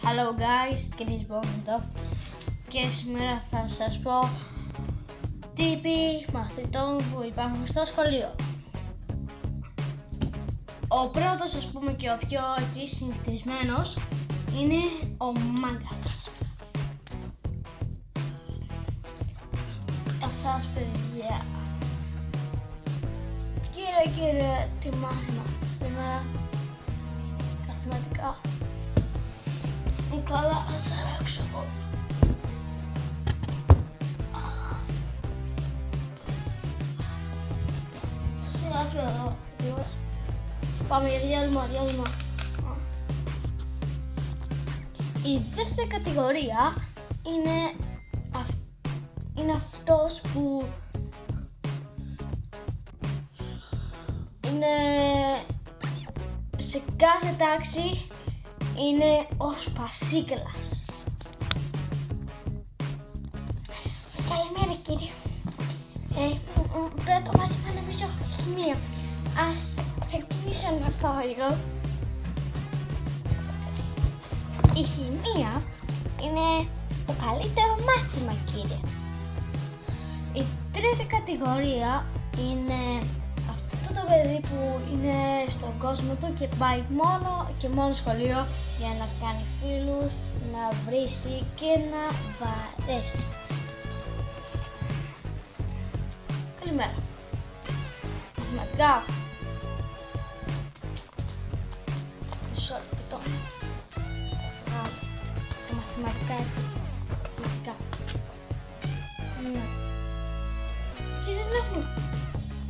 Hello guys, Chris Bond εδώ και σήμερα θα σας πω τύποι μαθητών που υπάρχουν στο σχολείο. Ο πρώτος, ας πούμε, και ο πιο έτσι συνηθισμένος είναι ο μάγκας. Εσάς παιδιά, κύριε, τι μάθημα σήμερα? Μαθηματικά. Καλά, ας αράξω εγώ. Σιγά πιο εδώ. Πάμε για διάλειμμα. Η δεύτερη κατηγορία είναι αυτός που είναι σε κάθε τάξη, είναι ο Σπασίκλας. Καλημέρα κύριε. Πρώτο μάθημα νομίζω χημεία. Ας ξεκινήσω να πάω λίγο. Η χημεία είναι το καλύτερο μάθημα κύριε. Η τρίτη κατηγορία είναι αυτό το παιδί που είναι στον κόσμο του και πάει μόνο και μόνο σχολείο για να κάνει φίλους, να βρίσει και να βαρέσει. Καλημέρα. Μαθηματικά. Μισό λεπτό. Τα μαθηματικά έτσι. Μαθηματικά. Τι δεν έχουμε.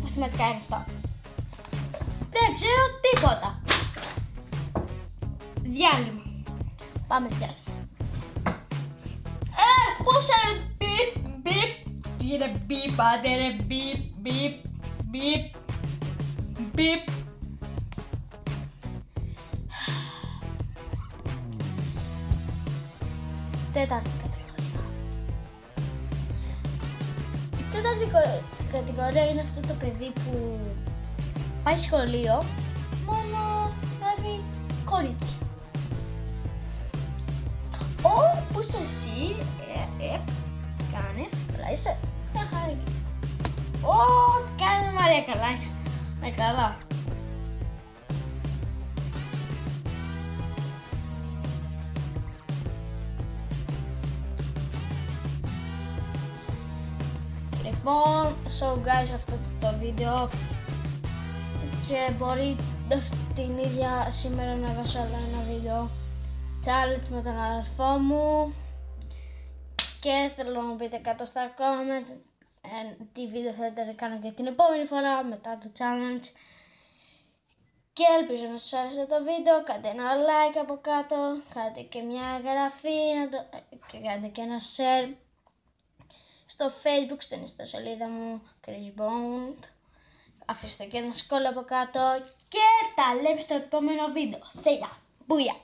Μαθηματικά είναι αυτά. Δεν ξέρω τίποτα. Διάλειμμα. Πάμε διάλειμμα. Πώς είναι μπιπ. Τι είναι μπιπ, άντε είναι μπιπ. Τέταρτη κατηγορία. Η τέταρτη κατηγορία είναι αυτό το παιδί που πάει σχολείο μόνο να δει κορίτσι. Όπως εσύ κάνεις, καλά είσαι, μια χαρά. Κάνεις Μαρία, καλά είσαι, καλά. Λοιπόν, so guys, αυτό το βίντεο και μπορείτε την ίδια σήμερα να βάζω άλλο ένα βίντεο challenge με τον αδερφό μου και θέλω να μου πείτε κάτω στα comment τι βίντεο θέλετε να κάνω και την επόμενη φορά μετά το challenge και ελπίζω να σας άρεσε το βίντεο. Κάντε ένα like από κάτω, κάντε και μια εγγραφή και κάντε και ένα share στο Facebook, στην ιστοσελίδα μου Chris Bond. Αφήστε και ένα σχόλιο από κάτω και τα λέμε στο επόμενο βίντεο. See ya! Booyah!